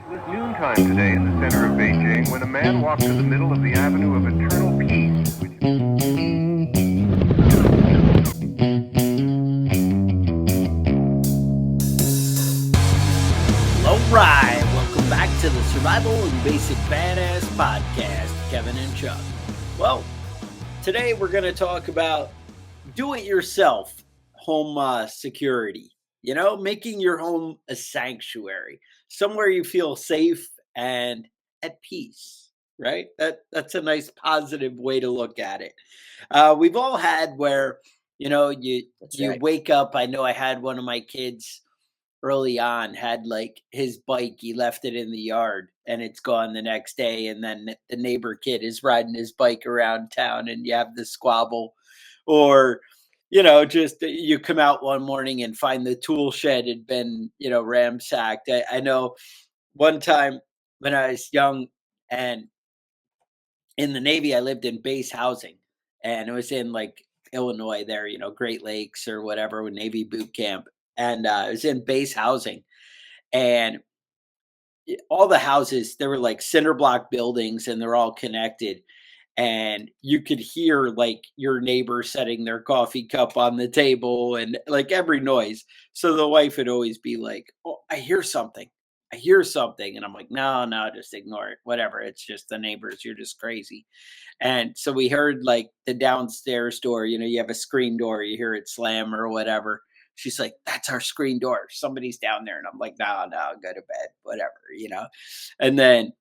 It was noontime today in the center of Beijing when a man walked to the middle of the Avenue of Eternal Peace, Alright, welcome back to the Survival and Basic Badass Podcast, Kevin and Chuck. Well, today we're going to talk about do-it-yourself home security. You know, making your home a sanctuary, somewhere you feel safe and at peace, right? That's a nice positive way to look at it. We've all had where, you right. wake up. I know I had one of my kids early on had like his bike, he left it in the yard and it's gone the next day, and then the neighbor kid is riding his bike around town and you have the squabble. Or just you come out one morning and find the tool shed had been ransacked. I know one time when I was young and in the Navy, I lived in base housing, and it was in like Illinois there, Great Lakes or whatever, with Navy boot camp. And it was in base housing, and all the houses, they were like cinder block buildings and they're all connected. And you could hear like your neighbor setting their coffee cup on the table and like every noise. So the wife would always be like, "Oh, I hear something. I hear something." And I'm like, "No, no, just ignore it. Whatever. It's just the neighbors. You're just crazy." And so we heard like the downstairs door, you have a screen door, you hear it slam or whatever. She's like, "That's our screen door. Somebody's down there." And I'm like, "No, no, go to bed, whatever." And then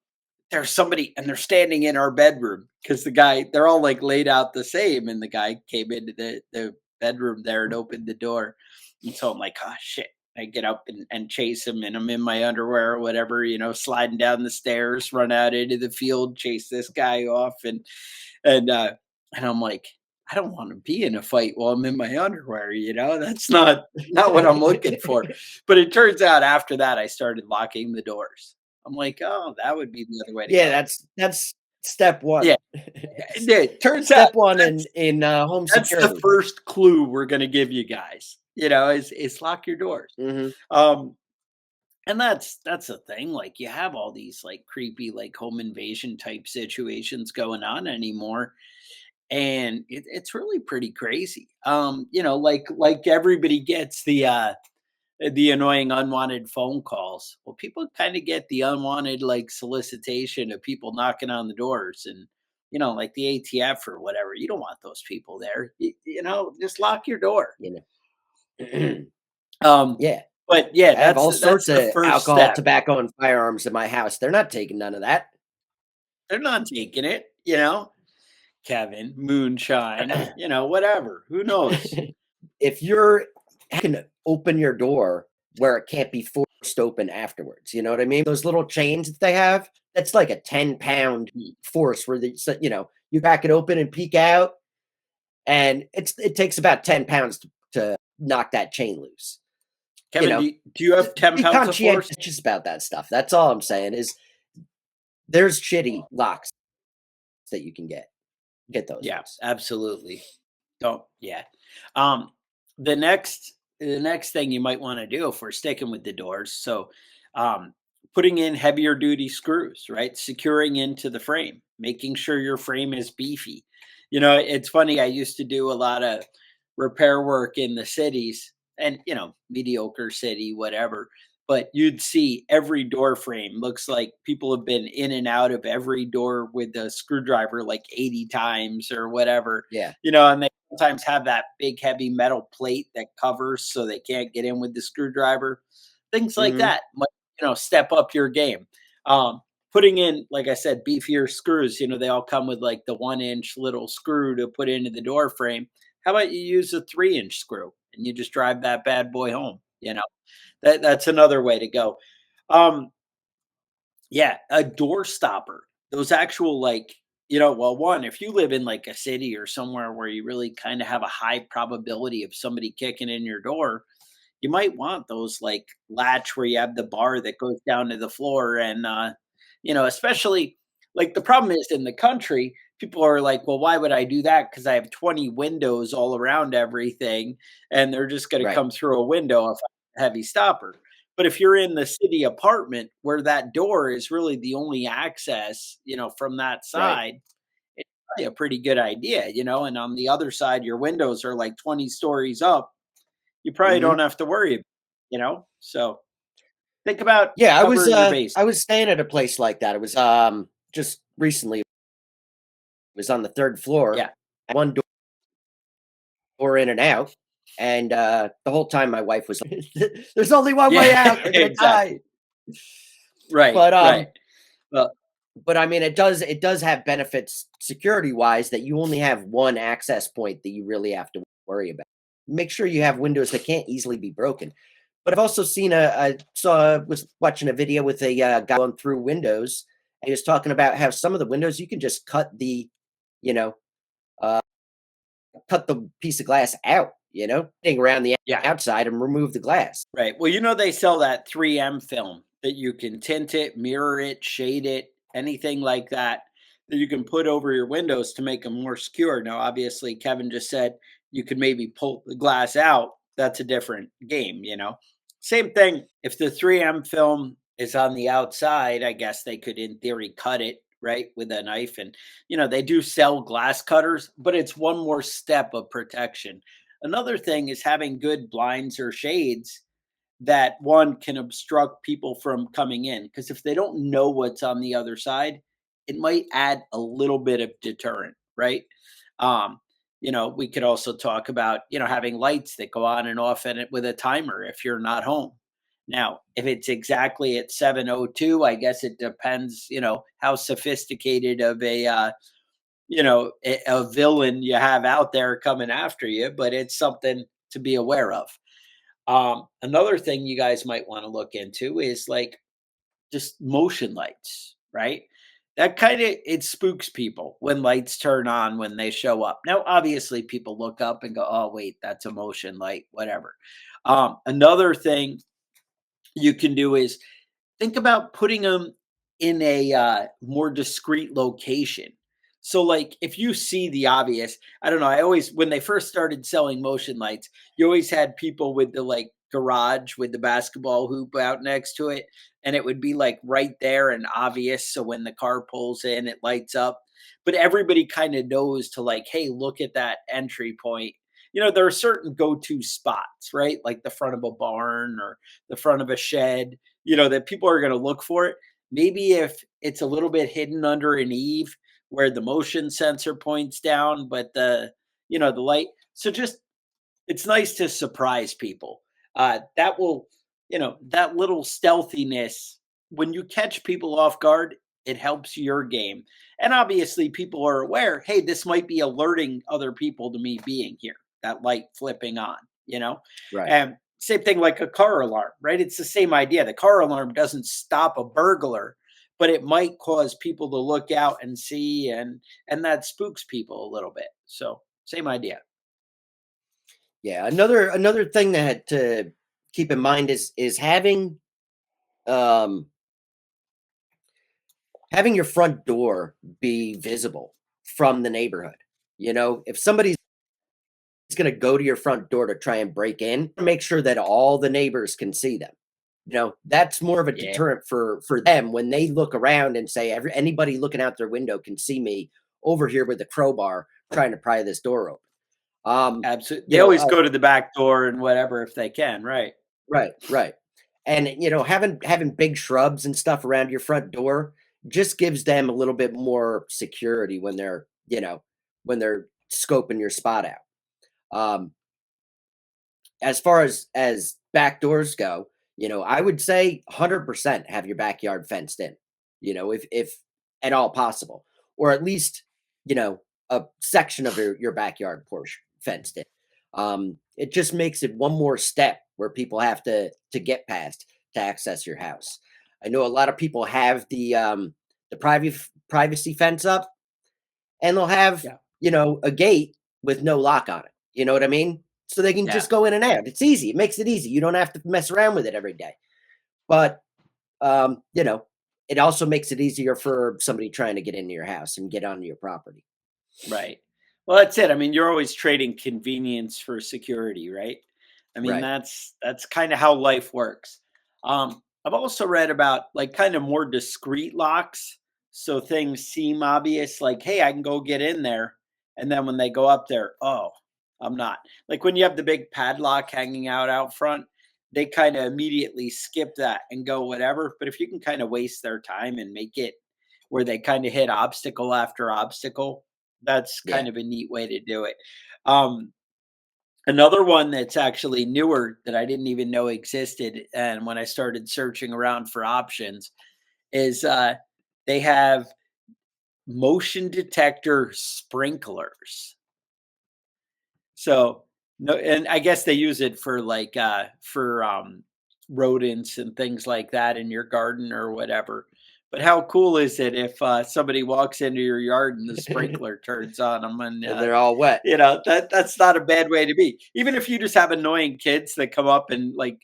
there's somebody and they're standing in our bedroom because they're all like laid out the same. And the guy came into the bedroom there and opened the door. And so I'm like, "Oh, shit." I get up and chase him, and I'm in my underwear or whatever, sliding down the stairs, run out into the field, chase this guy off. And, uh, and I'm like, I don't want to be in a fight while I'm in my underwear. That's not what I'm looking for. But it turns out after that, I started locking the doors. I'm like, "Oh, that would be the other way to Yeah, go." that's step one. Yeah. It turns Step out one in home that's the security. first clue we're going to give you guys, is lock your doors. Mhm. And that's the thing. Like, you have all these like creepy, like home invasion type situations going on anymore. And it's really pretty crazy. Like everybody gets the annoying unwanted phone calls. Well, people kind of get the unwanted like solicitation of people knocking on the doors, and like the ATF or whatever. You don't want those people there. Just lock your door. You know. Um, Yeah. but yeah, I have all that's sorts the of first alcohol, step. tobacco, and firearms in my house. They're not taking none of that. They're not taking it. Kevin, moonshine, whatever. Who knows? If you can open your door where it can't be forced open afterwards, you know what I mean? Those little chains that they have, that's like a 10-pound force where you back it open and peek out, and it takes about 10 pounds to knock that chain loose. Kevin, do you have 10 Be pounds of force? conscientious about that stuff. That's all I'm saying is there's shitty locks that you can get those Yeah, ones. absolutely. Don't. Yeah. Um, the next thing you might want to do, if we're sticking with the doors, so um, putting in heavier duty screws, right? Securing into the frame, making sure your frame is beefy. It's funny. I used to do a lot of repair work in the cities, and mediocre city, whatever. But you'd see every door frame looks like people have been in and out of every door with a screwdriver like 80 times or whatever. Yeah. And they sometimes have that big heavy metal plate that covers so they can't get in with the screwdriver. Things like Mhm. that might, step up your game. Putting in, like I said, beefier screws, they all come with like the 1-inch little screw to put into the door frame. How about you use a 3-inch screw and you just drive that bad boy home? That's another way to go. Um, yeah, a door stopper. Those actual like, well, one, if you live in like a city or somewhere where you really kind of have a high probability of somebody kicking in your door, you might want those like latch where you have the bar that goes down to the floor. And especially like the problem is in the country, people are like, "Well, why would I do that? Because I have 20 windows all around everything, and they're just going to Right. come through a window if I have a heavy stopper." But if you're in the city apartment where that door is really the only access, from that Right. side, it's probably a pretty good idea, and on the other side, your windows are like 20 stories up. You probably Hmm. don't have to worry, so think about Yeah, covering your base. I was staying at a place like that. It was just recently. It was on the third floor. Yeah. One door in and out, and the whole time my wife was, "There's only one way Yeah, out. They're gonna die." exactly. Right, But right. Well, I mean, it does have benefits security wise that you only have one access point that you really have to worry about. Make sure you have windows that can't easily be broken. But I've also seen was watching a video with a guy going through windows, and he was talking about how some of the windows you can just you know, uh, cut the piece of glass out, thing around the yeah. outside and remove the glass. Right. Well, they sell that 3M film that you can tint it, mirror it, shade it, anything like that, that you can put over your windows to make them more secure. Now, obviously, Kevin just said you could maybe pull the glass out. That's a different game. Same thing. If the 3M film is on the outside, I guess they could, in theory, cut it, right, with a knife. And, they do sell glass cutters, but it's one more step of protection. Another thing is having good blinds or shades that one can obstruct people from coming in, because if they don't know what's on the other side, it might add a little bit of deterrent, right? um we could also talk about having lights that go on and off in it with a timer if you're not home. Now if it's exactly at 7:02, I guess it depends how sophisticated of a villain you have out there coming after you, but it's something to be aware of. Another thing you guys might want to look into is like just motion lights, right? That kind of it spooks people when lights turn on when they show up. Now, obviously, people look up and go, "Oh, wait, that's a motion light," whatever. Another thing you can do is think about putting them in a more discreet location. So, like, if you see the obvious, I don't know. I always, when they first started selling motion lights, you always had people with the like garage with the basketball hoop out next to it, and it would be like right there and obvious. So when the car pulls in, it lights up. But everybody kind of knows to like, hey, look at that entry point. There are certain go-to spots, right? Like the front of a barn or the front of a shed, that people are going to look for it. Maybe if it's a little bit hidden under an eave where the motion sensor points down, but the light. So just, it's nice to surprise people. That will, that little stealthiness, when you catch people off guard, it helps your game. And obviously, people are aware, hey, this might be alerting other people to me being here, that light flipping on, you know? Right. And same thing like a car alarm, right? It's the same idea. The car alarm doesn't stop a burglar, but it might cause people to look out and see, and that spooks people a little bit. So same idea. Yeah, another thing that to keep in mind is um having your front door be visible from the neighborhood. If somebody's going to go to your front door to try and break in, make sure that all the neighbors can see them. That's more of a Yeah. deterrent for them when they look around and say anybody looking out their window can see me over here with a crowbar trying to pry this door open. Absolutely. You They know, always go to the back door and whatever if they can, right? Right, right. And having big shrubs and stuff around your front door just gives them a little bit more security when they're scoping your spot out. Um, as far as back doors go, I would say 100% have your backyard fenced in. If at all possible, or at least a section of your backyard portion fenced in. It just makes it one more step where people have to get past to access your house. I know a lot of people have the privacy fence up, and they'll have Yeah. a gate with no lock on it. You know what I mean? So they can Yeah. just go in and out. It's easy. It makes it easy. You don't have to mess around with it every day. But um, you know, it also makes it easier for somebody trying to get into your house and get onto your property. Right. Well, that's it. I mean, you're always trading convenience for security, right? I mean, Right. that's kind of how life works. I've also read about like kind of more discreet locks. So things seem obvious, like, hey, I can go get in there. And then when they go up there, oh, I'm not. Like when you have the big padlock hanging out front, they kind of immediately skip that and go whatever. But if you can kind of waste their time and make it where they kind of hit obstacle after obstacle, that's Yeah. kind of a neat way to do it. Um, Another one that's actually newer that I didn't even know existed, and when I started searching around for options, is they have motion detector sprinklers. So no, and I guess they use it for like rodents and things like that in your garden or whatever. But how cool is it if somebody walks into your yard and the And sprinkler turns on them and they're all wet. that's not a bad way to be. Even if you just have annoying kids that come up and like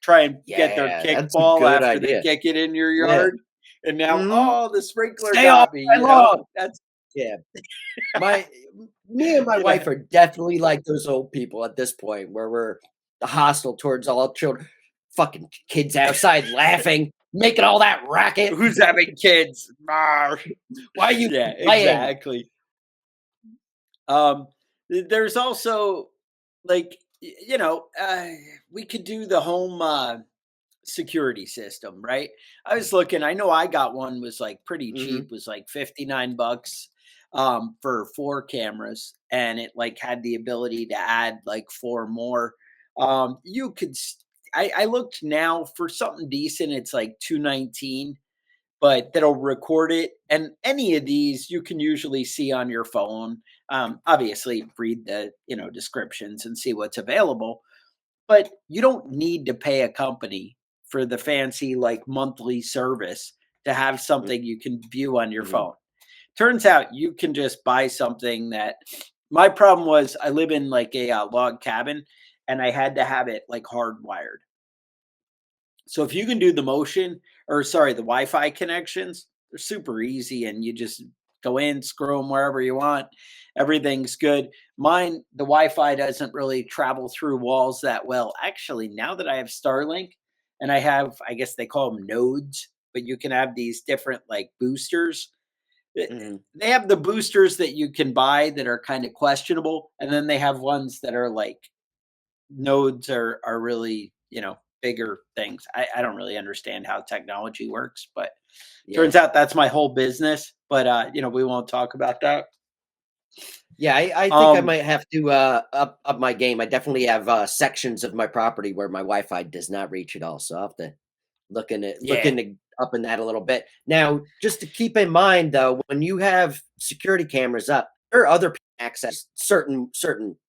try and get their Yeah, that's a kickball good after they idea. kick it in your Yeah. yard, and now, Hmm. oh, the sprinkler Stay off got me. my lawn. That's Yeah. My Me and my you know, wife are definitely like those old people at this point where we're hostile towards all children. Fucking kids outside laughing, making all that racket. who's having kids? Rawr. Why are you Yeah, playing? exactly. There's also like we could do the home security system, right? I was looking, I know I got one was like pretty Hmm. cheap, was like 59 bucks for 4 cameras, and it like had the ability to add like 4 more. You could I looked now for something decent, it's like 219, but that'll record it. And any of these you can usually see on your phone. Obviously, read the descriptions and see what's available, but you don't need to pay a company for the fancy like monthly service to have something you can view on your Hmm. phone. Turns out you can just buy something that my problem was I live in like a log cabin and I had to have it like hardwired. So if you can do the motion or sorry, the Wi-Fi connections, they're super easy and you just go in, screw them wherever you want. Everything's good. Mine, the Wi-Fi doesn't really travel through walls that well. Actually, now that I have Starlink and I have, I guess they call them nodes, but you can have these different like boosters. Hmm. They have the boosters that you can buy that are kind of questionable, and then they have ones that are like nodes are really bigger things. I don't really understand how technology works, but Yeah. turns out that's my whole business. But we won't talk about that. Yeah, I think I um might have to up my game. I definitely have sections of my property where my Wi-Fi does not reach at all. So I'll have to look yeah, into up in that a little bit. Now, just to keep in mind though, when you have security cameras up, there are other people access certain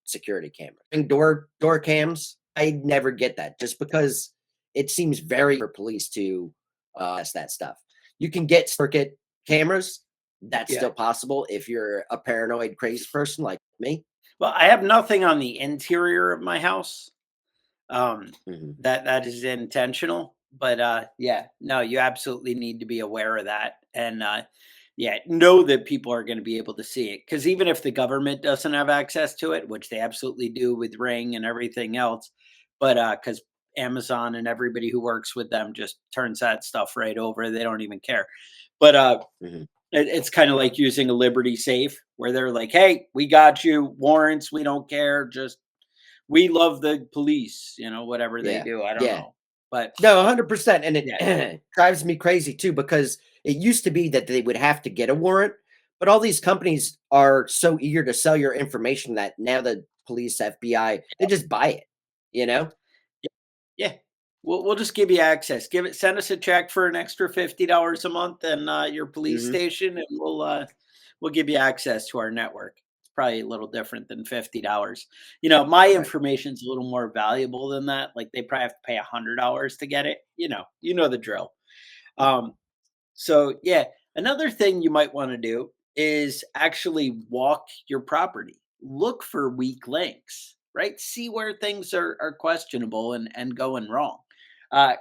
security cameras. And door cams, I never get that just because it seems very for police to test that stuff. You can get circuit cameras. That's yeah. still possible if you're a paranoid crazy person like me. Well, I have nothing on the interior of my house. um Hmm. that is intentional, but yeah, no, you absolutely need to be aware of that. And yeah, know that people are going to be able to see it, because even if the government doesn't have access to it, which they absolutely do with Ring and everything else, but because Amazon and everybody who works with them just turns that stuff right over, they don't even care. But Hmm. it's kind of like using a Liberty safe where they're like, hey, we got you warrants, we don't care, just we love the police, whatever they Yeah, do. I don't yeah. know. But No, 100%, and yeah, it drives me crazy too because it used to be that they would have to get a warrant, but all these companies are so eager to sell your information that now the police, FBI, they just buy it, you know? yeah. We'll just give you access. Send us a check for an extra $50 a month and your police Mhm. station, and we'll give you access to our network. It's probably a little different than $50. My Right. information's a little more valuable than that. Like they probably have to pay $100 to get it. You know the drill. Um, So, yeah, another thing you might want to do is actually walk your property. Look for weak links, right? See where things are questionable and going wrong. Uh,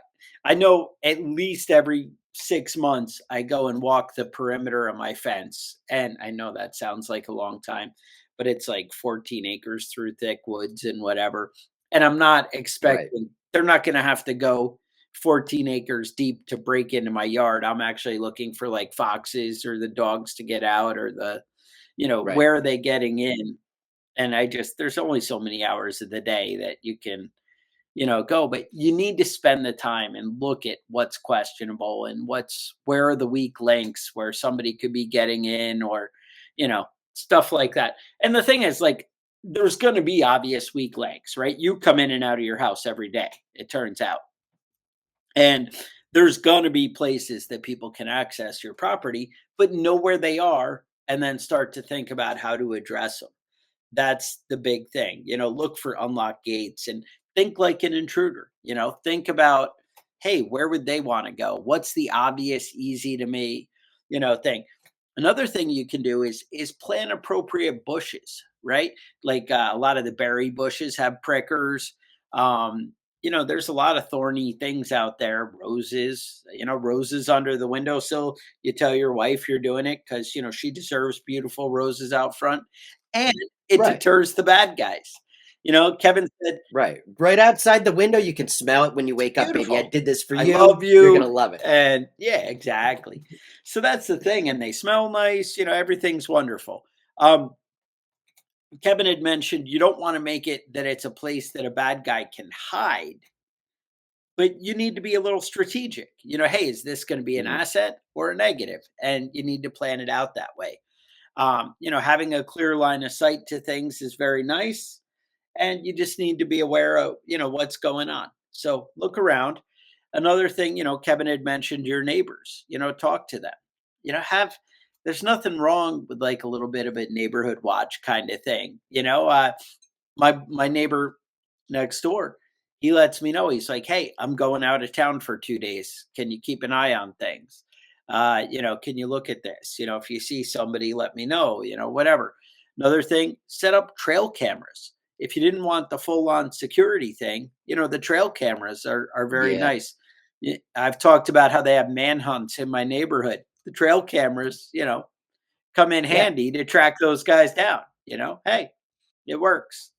I know at least every 6 months I go and walk the perimeter of my fence. And I know that sounds like a long time, but it's like 14 acres through thick woods and whatever. And I'm not Right. expecting, they're not going to have to go 14 acres deep to break into my yard. I'm actually looking for like foxes or the dogs to get out, or Right. where are they getting in? And there's only so many hours of the day that you can, go, but you need to spend the time and look at what's questionable and where are the weak links where somebody could be getting in, or, stuff like that. And the thing is, like, there's going to be obvious weak links, right? You come in and out of your house every day, it turns out. And there's going to be places that people can access your property, but know where they are and then start to think about how to address them. That's the big thing. Look for unlocked gates and think like an intruder. Think about, hey, where would they want to go? What's the obvious, easy to me, thing? Another thing you can do is plant appropriate bushes, right? Like a lot of the berry bushes have prickers. There's a lot of thorny things out there. Roses, roses under the windowsill. You tell your wife you're doing it because she deserves beautiful roses out front, and it Right. deters the bad guys. Kevin said, Right outside the window, you can smell it when you wake up, baby. I beautiful. did this for I you. love You're gonna you. love it. And yeah, exactly. So that's the thing. And they smell nice, everything's wonderful. Kevin had mentioned you don't want to make it that it's a place that a bad guy can hide, but you need to be a little strategic. Hey, is this going to be an Mhm. asset or a negative? And you need to plan it out that way. Having a clear line of sight to things is very nice, and you just need to be aware of what's going on. So look around. Another thing, Kevin had mentioned your neighbors. Talk to them. Have There's nothing wrong with like a little bit of a neighborhood watch kind of thing. My neighbor next door, he lets me know. He's like, hey, I'm going out of town for 2 days, can you keep an eye on things? Can you look at this? If you see somebody, let me know, whatever. Another thing, set up trail cameras. If you didn't want the full on security thing, the trail cameras are very Yeah. nice. I've talked about how they have manhunts in my neighborhood. The trail cameras, come in Yeah. handy to track those guys down. Hey, it works.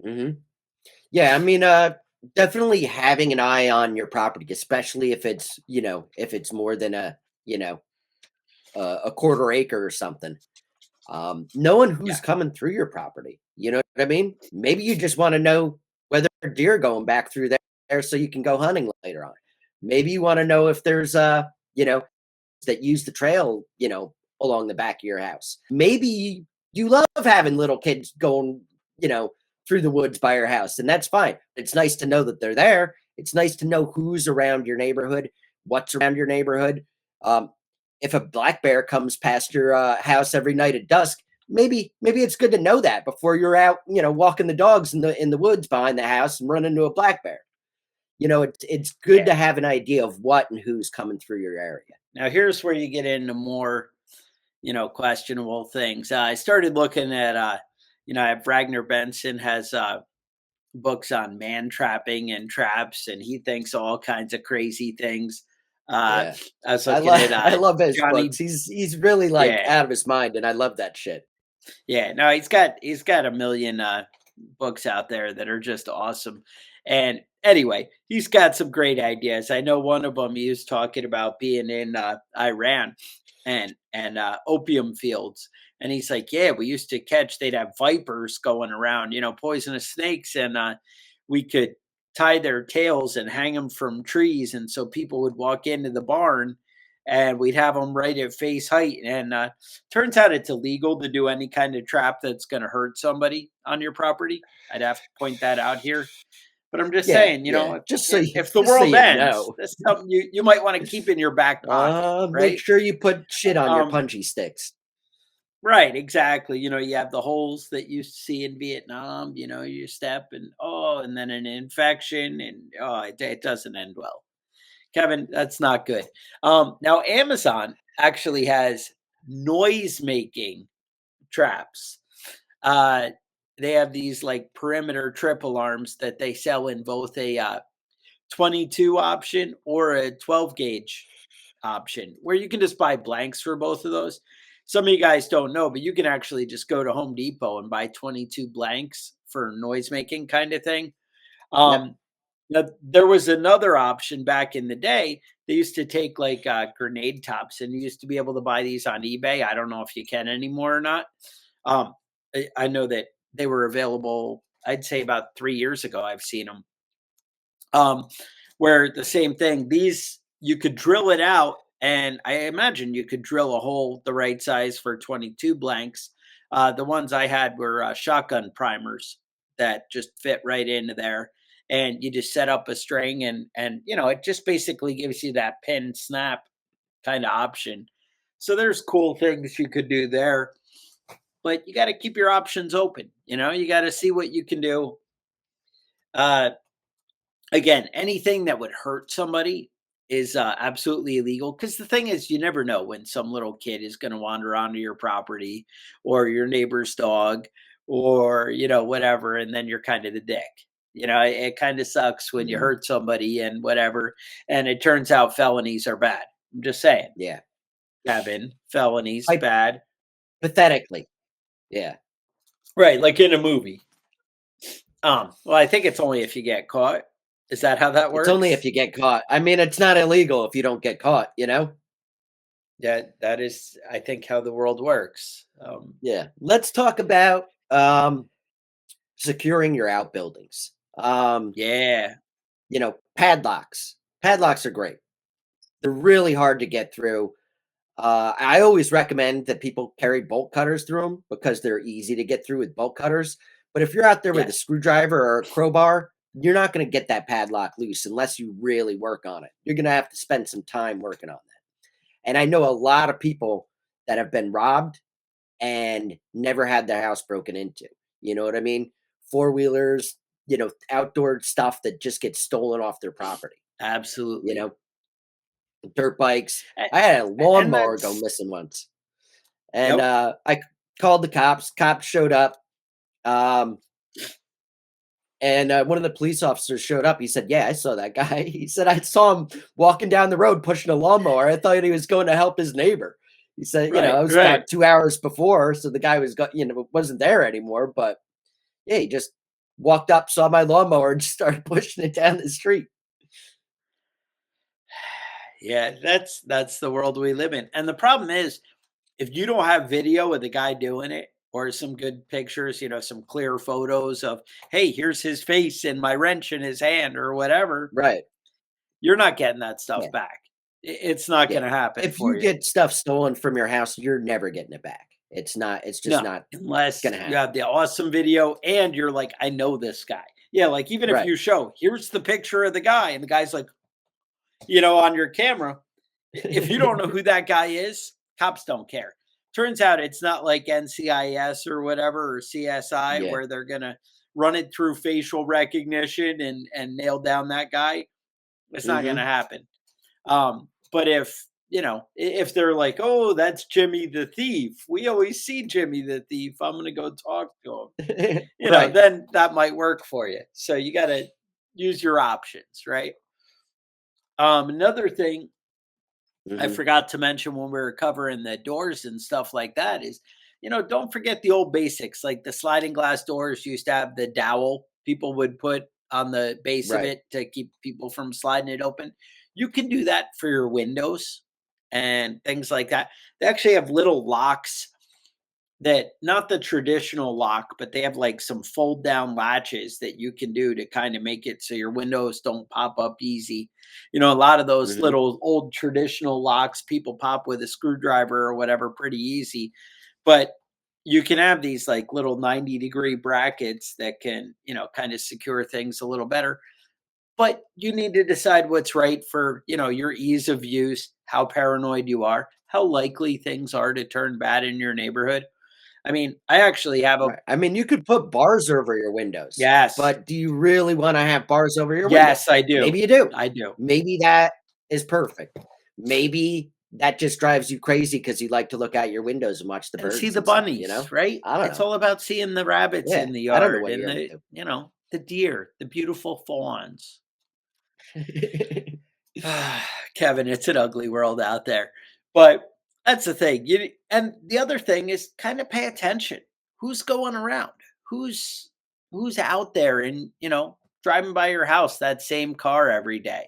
Hmm. Yeah. I mean, definitely having an eye on your property, especially if it's more than you know, a quarter acre or something. Knowing Yeah. who's coming through your property. You know what I mean? Maybe you just want to know whether deer are going back through there so you can go hunting later on. Maybe you want to know if there's you know, that use the trail, along the back of your house. Maybe you love having little kids going, through the woods by your house, and that's fine. It's nice to know that they're there. It's nice to know who's around your neighborhood, what's around your neighborhood. Um, if a black bear comes past your house every night at dusk, maybe it's good to know that before you're out, walking the dogs in the woods behind the house and run into a black bear. It's good Yeah. to have an idea of what and who's coming through your area. Now here's where you get into more, questionable things. I started looking at, I have Ragnar Benson has books on man trapping and traps, and he thinks all kinds of crazy things. Uh, Yeah. I was looking at I love his books. Johnny. He's really like Yeah, out of his mind, and I love that shit. yeah. No, he's got a million books out there that are just awesome. And anyway, he's got some great ideas. I know one of them he was talking about being in Iran and opium fields. And he's like, yeah, we used to catch, they'd have vipers going around, poisonous snakes, and we could tie their tails and hang them from trees. And so people would walk into the barn and we'd have them right at face height. And turns out it's illegal to do any kind of trap that's going to hurt somebody on your property. I'd have to point that out here. But I'm just Yeah, saying, yeah. if the Just so world you ends, know. that's something you might want to keep in your back pocket, Make right? sure you put shit on your Um, punchy sticks. right, exactly. You have the holes that you see in Vietnam. You step and then an infection, and it doesn't end well. Kevin, that's not good. Now Amazon actually has noise making traps. Uh, they have these like perimeter trip alarms that they sell in both a 22 option or a 12 gauge option, where you can just buy blanks for both of those. Some of you guys don't know, but you can actually just go to Home Depot and buy 22 blanks for noise making kind of thing. Yep. Um, Now, there was another option back in the day. They used to take like grenade tops, and you used to be able to buy these on eBay. I don't know if you can anymore or not. I know that they were available. I'd say about 3 years ago. I've seen them. Um, where the same thing. These you could drill it out, and I imagine you could drill a hole the right size for 22 blanks. The ones I had were shotgun primers that just fit right into there, and you just set up a string, and it just basically gives you that pin snap kind of option. So there's cool things you could do there, but you got to keep your options open. You got to see what you can do. Uh, Again, anything that would hurt somebody is absolutely illegal, because the thing is, you never know when some little kid is going to wander onto your property, or your neighbor's dog, or whatever, and then you're kind of the dick. It kind of sucks when you Mhm. hurt somebody and whatever, and it turns out felonies are bad. I'm just saying, Yeah. Kevin, felonies bad. Hypothetically. Yeah. Right, like in a movie. Well, I think it's only if you get caught. Is that how that It's only if works? you get caught. I mean, it's not illegal if you don't get caught, you know? That is, I think, how the world works. Yeah. Let's talk about securing your outbuildings. Yeah, Padlocks. Padlocks are great. They're really hard to get through. I always recommend that people carry bolt cutters through them because they're easy to get through with bolt cutters. But if you're out there with a yes, screwdriver or a crowbar, you're not going to get that padlock loose unless you really work on it. You're going to have to spend some time working on that. And I know a lot of people that have been robbed and never had their house broken into. You know what I mean? Four wheelers, outdoor stuff that just gets stolen off their property. You absolutely. know, dirt bikes. A- I had a And lawnmower go that's, missing once, and yep, I called the cops. Cops showed up, um, and one of the police officers showed up. He said, "Yeah, I saw that guy." He said, "I saw him walking down the road pushing a lawnmower. I thought he was going to help his neighbor." He said, right, it was right. about 2 hours before, so the guy wasn't there anymore. But yeah, he just walked up, saw my lawnmower, and just started pushing it down the street. Yeah, that's the world we live in. And the problem is, if you don't have video of the guy doing it, or some good pictures, some clear photos of, hey, here's his face and my wrench in his hand or whatever, Right. you're not getting that Yeah. stuff back. It's not going Yeah. to happen If for you you. get stuff stolen from your house, you're never getting it back. It's just No, not unless gonna you happen. have the awesome video and you're like, I know this guy. Yeah, like even if Right. you show, here's the picture of the guy, and the guy's like, on your camera, if you don't know who that guy is, cops don't care. Turns out it's not like NCIS or whatever, or CSI, Yeah. where they're gonna run it through facial recognition and nail down that guy. It's not gonna Mhm. happen. But if they're like, oh, that's Jimmy the thief, we always see Jimmy the thief, I'm gonna go talk to him, Right. then that might work for you. So you gotta use your options, right? Another thing I Mhm. forgot to mention when we were covering the doors and stuff like that is, don't forget the old basics. Like the sliding glass doors used to have the dowel people would put on the base of Right. it to keep people from sliding it open. You can do that for your windows and things like that. They actually have little locks, that not the traditional lock, but they have like some fold down latches that you can do to kind of make it so your windows don't pop up easy. A lot of those Mhm. little old traditional locks people pop with a screwdriver or whatever pretty easy. But you can have these like little 90-degree brackets that can, kind of secure things a little better. But you need to decide what's right for, your ease of use, how paranoid you are, how likely things are to turn bad in your neighborhood. I mean, I actually have a Right. I mean, you could put bars over your windows, yes. but do you really wanna have bars over your Yes, windows? I do. Maybe you do. I do. Maybe that is perfect. Maybe that just drives you crazy because you like to look out your windows and watch the And see birds the and stuff, bunnies, right? I don't It's know. all about seeing the rabbits Yeah. in the I don't know yard what and you're the deer, the beautiful fawns. into. Kevin, it's an ugly world out there. But that's the thing. And the other thing is kind of pay attention. Who's going around? Who's out there and, driving by your house, that same car every day.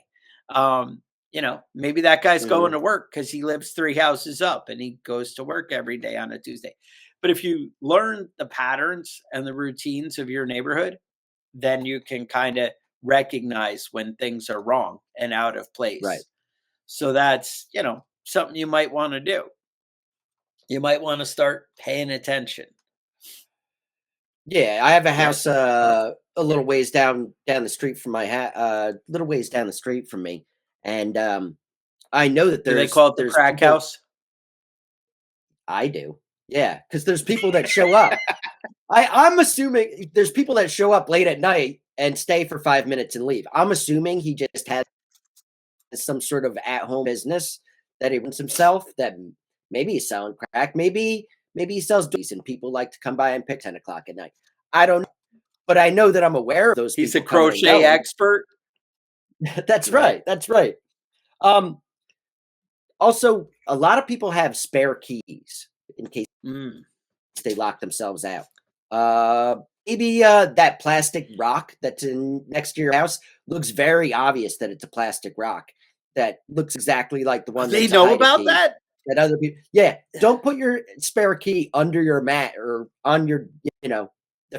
Maybe that guy's Hmm. going to work because he lives 3 houses up and he goes to work every day on a Tuesday. But if you learn the patterns and the routines of your neighborhood, then you can kind of recognize when things are wrong and out of Right. place. So that's, something you might want to do. You might want to start paying attention. Yeah, I have a Yeah. house a little ways down the street from my little ways down the street from me, and I know that Do they there's call it the there's crack people. house? I do. Yeah, because there's people that show up. I'm assuming there's people that show up late at night and stay for 5 minutes and leave. I'm assuming he just has some sort of at-home business that he runs himself. That maybe he's selling crack. Maybe he sells doobie and people like to come by and pick 10 o'clock at night. I don't know, but I know that I'm aware of those He's a people coming and crochet going. expert, That's right? right. That's right. Um, Also, a lot of people have spare keys in case Mm. they lock themselves out. Maybe that plastic rock that's in next to your house looks very obvious that it's a plastic rock that looks exactly like the one They that's a know hide about key that? that other people. Yeah, don't put your spare key under your mat or on your, the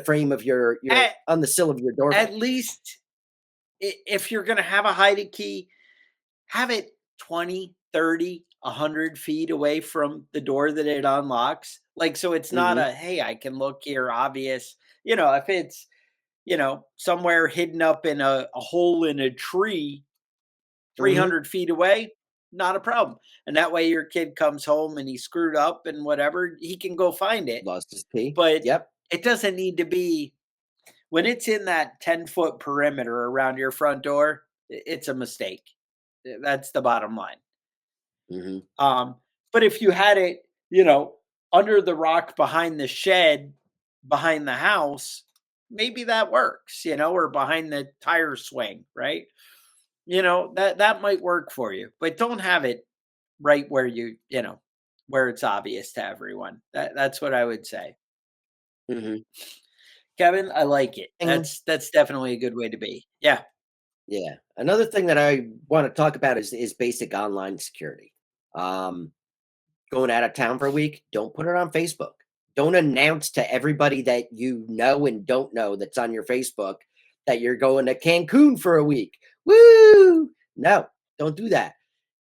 frame of your At, on the sill of your door frame. at least if you're going to have a hiding key, have it 20, 30, 100 feet away from the door that it unlocks. Like, so it's not Hmm. a, hey, I can look here, obvious. If it's, somewhere hidden up in a hole in a tree, Hmm. 300 feet away, not a problem. And that way your kid comes home and he's screwed up and whatever, he can go find it. Lost his key. But Yep. it doesn't need to be when it's in that 10-foot perimeter around your front door, it's a mistake. That's the bottom line. Hmm. Um, but if you had it, under the rock behind the shed, behind the house, maybe that works, or behind the tire swing, right? That might work for you, but don't have it right where where it's obvious to everyone. That's what I would say. Hmm. Kevin, I like it. And That's definitely a good way to be. Yeah. yeah, another thing that I want to talk about is basic online security. Um, Going out of town for a week, don't put it on Facebook. Don't announce to everybody that you know and don't know that's on your Facebook that you're going to Cancun for a week. Woo! No, don't do that.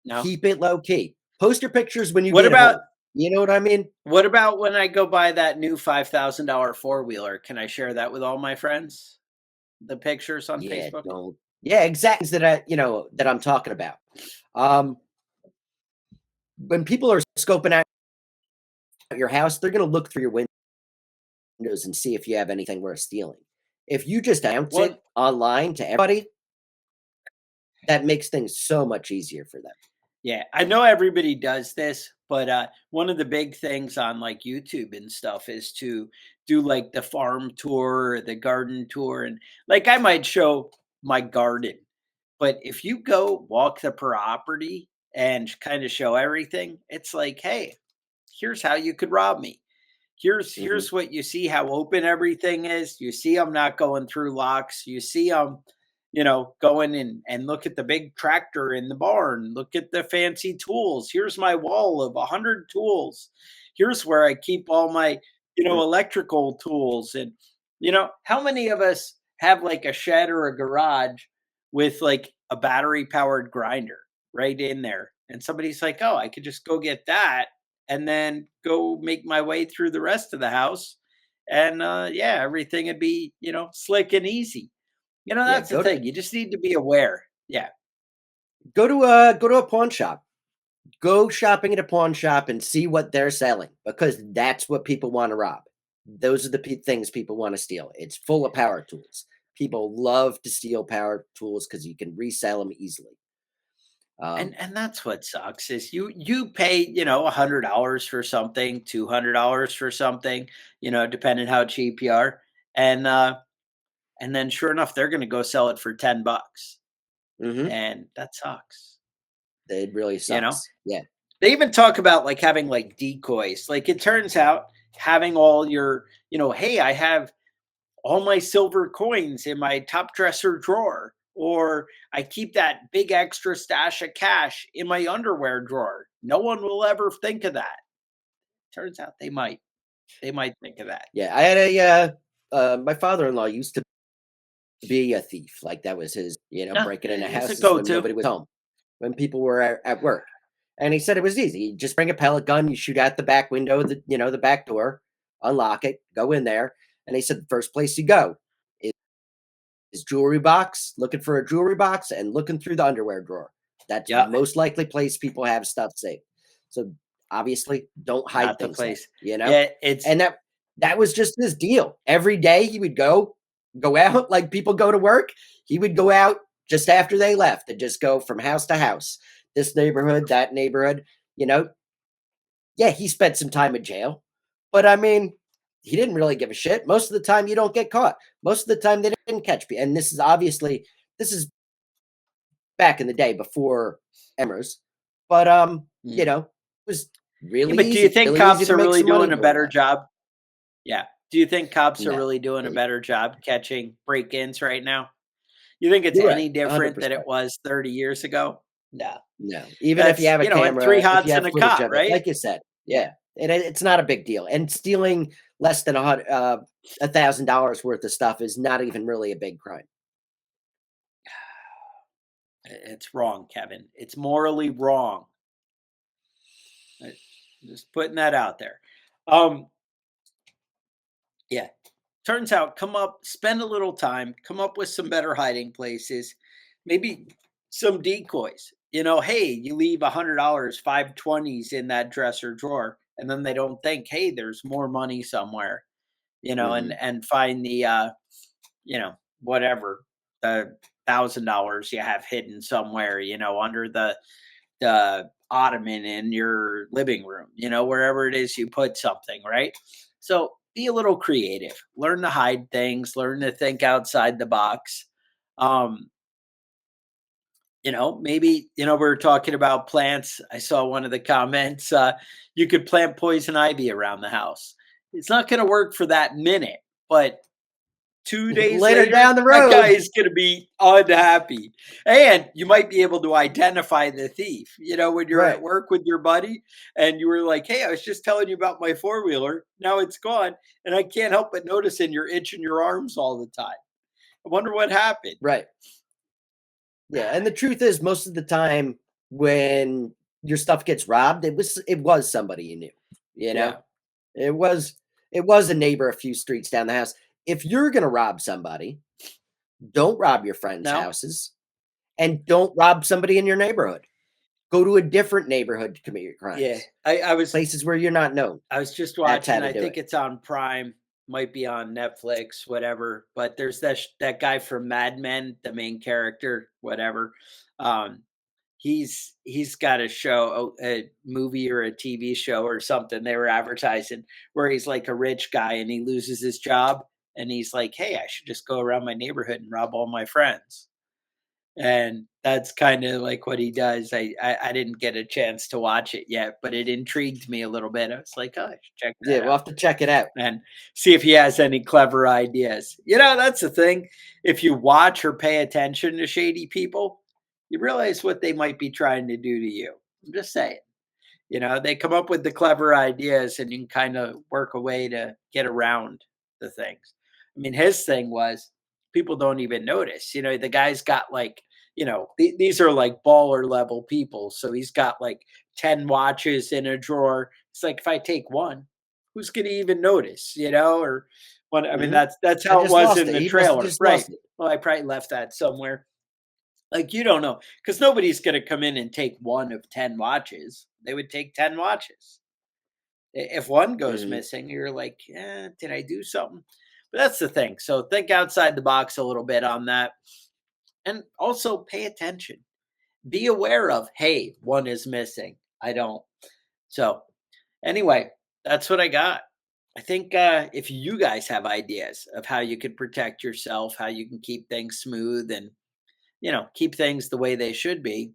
No. Keep it low key. Post your pictures when you What get about home. You know what I mean? what about when I go buy that new $5,000 four-wheeler? Can I share that with all my friends? The pictures on Yeah, Facebook? don't. Yeah, exactly. That that I'm talking about. Um, when people are scoping out your house, they're going to look through your windows and see if you have anything worth stealing. If you just announce Well, it online to everybody, that makes things so much easier for them. yeah, I know everybody does this, but one of the big things on like YouTube and stuff is to do like the farm tour or the garden tour. And like I might show my garden, but if you go walk the property and kind of show everything, it's like, hey, here's how you could rob me. Hmm. Here's what you see how open everything is. You see I'm not going through locks. You see I'm, going in and look at the big tractor in the barn. Look at the fancy tools. Here's my wall of 100 tools. Here's where I keep all my, electrical tools. And how many of us have like a shed or a garage with like a battery powered grinder right in there? And somebody's like, "Oh, I could just go get that and then go make my way through the rest of the house." And yeah, everything would be, slick and easy. Yeah, That's the thing. You just need to be aware. Yeah. go to a pawn shop. Go shopping at a pawn shop and see what they're selling because that's what people want to rob. Those are the things people want to steal. It's full of power tools. People love to steal power tools because you can resell them easily. And that's what sucks is you pay, $100 for something, $200 for something, depending how cheap you are. And then sure enough, they're gonna go sell it for $10. Hmm. And that sucks. It really You know? sucks. Yeah. They even talk about like having like decoys. Like it turns out having all your, hey, I have all my silver coins in my top dresser drawer, or I keep that big extra stash of cash in my underwear drawer. No one will ever think of that. Turns out they might. They might think of that. Yeah, I had my father-in-law used to be a thief. Like that was his, Yeah, breaking into it's a houses when go-to. nobody was home, when people were at work. And he said it was easy. You just bring a pellet gun, you shoot out the back window, the back door, unlock it, go in there. And he said the first place you go is jewelry box, looking for a jewelry box and looking through the underwear drawer. That's Yeah, most likely place people have stuff safe. So obviously don't hide not the things there, place. Yeah, it's And that was just his deal. Every day he would go out like people go to work. He would go out just after they left and just go from house to house, this neighborhood, that neighborhood, you know. Yeah, he spent some time in jail, but I mean, he didn't really give a shit. Most of the time, you don't get caught. Most of the time, they didn't catch me. And this is back in the day before cameras, but mm. it was Yeah, but do you think really easy cops to are make really some money doing a doing better that. job? Yeah. Do you think cops are No, really doing a eh, better job catching break-ins right now? You think it's you're right, any different than 100%. it was 30 years ago? No. No, even if you That's, have a and three camera, if you hots have and a footage cot, of it, right? like you said, Yeah. yeah, it's not a big deal. And stealing less than $1,000 worth of stuff is not even really a big crime. It's wrong, Kevin. It's morally wrong. I- Just putting that out there. Um, yeah. Turns out, spend a little time, come up with some better hiding places, maybe some decoys. Hey, you leave $100, 520s in that dresser drawer, and then they don't think, hey, there's more money somewhere. Hmm. And find the whatever, the $1,000 you have hidden somewhere, under the ottoman in your living room, wherever it is you put something, right? So be a little creative, learn to hide things, learn to think outside the box. Um, maybe, we were talking about plants. I saw one of the comments, you could plant poison ivy around the house. It's not going to work for that minute, but 2 days Later later, down the that guy road, is gonna be unhappy, and you might be able to identify the thief, when you're at right, work with your buddy and you were like, "Hey, I was just telling you about my four-wheeler, now it's gone, and I can't help but noticing you're itching your arms all the time. I wonder what happened." right. Yeah, and the truth is, most of the time when your stuff gets robbed, it was somebody you knew. You know, Yeah. it was it was a neighbor a few streets down the house. If you're gonna rob somebody, don't rob your friends' No? houses, and don't rob somebody in your neighborhood. Go to a different neighborhood to commit your Yeah. crimes. Places where you're not known. I was just That's how watching, to I do think it. it's on Prime, might be on Netflix, whatever, but there's that guy from Mad Men, the main character, whatever. Um, he's got a show, a movie or a TV show or something they were advertising, where he's like a rich guy and he loses his job and he's like, "Hey, I should just go around my neighborhood and rob all my friends." And that's kinda like what he does. I didn't get a chance to watch it yet, but it intrigued me a little bit. I was like, "Oh, I should check Yeah, that we'll out," have to check it out. and see if he has any clever ideas. That's the thing. If you watch or pay attention to shady people, you realize what they might be trying to do to you. I'm just saying. They come up with the clever ideas and you can kind of work a way to get around the things. I mean, his thing was people don't even notice. The guy's got like, these are like baller level people. So he's got like 10 watches in a drawer. It's like, if I take one, who's going to even notice, or one? I mean, Mhm. that's I how it just was lost in it. the He must have trailer. just Right. lost it. Well, I probably left that somewhere. Like, you don't know, because nobody's gonna come in and take 1 of 10 watches. They would take 10 watches. If one goes Mhm. missing, you're like, did I do something?" But that's the thing. So think outside the box a little bit on that, and also pay attention. Be aware of, "Hey, one is missing. I don't." So, anyway, that's what I got. I think, if you guys have ideas of how you could protect yourself, how you can keep things smooth and, keep things the way they should be,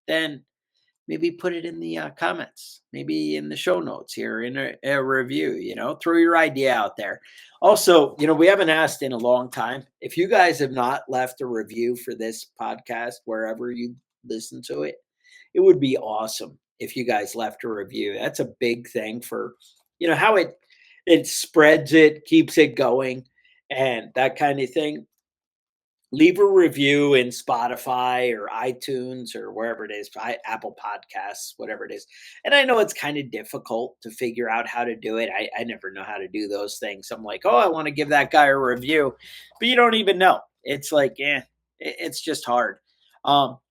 then maybe put it in the comments, maybe in the show notes here in a review, throw your idea out there. Also, we haven't asked in a long time. If you guys have not left a review for this podcast, wherever you listen to it, it would be awesome if you guys left a review. That's a big thing for, how it spreads it, keeps it going, and that kind of thing. Leave a review in Spotify or iTunes or wherever it is, Apple Podcasts, whatever it is. And I know it's kind of difficult to figure out how to do it. I never know how to do those things. I'm like, oh, I want to give that guy a review, but you don't even know. It's like, it's just hard.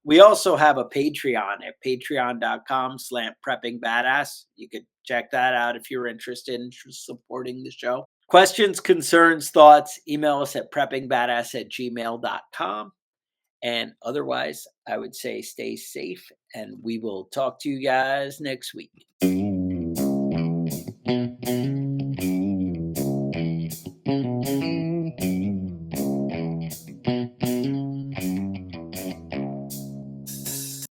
We also have a Patreon at patreon.com/preppingbadass. You could check that out if you're interested in supporting the show. Questions, concerns, thoughts, email us at preppingbadass@gmail.com. And otherwise, I would say stay safe, and we will talk to you guys next week.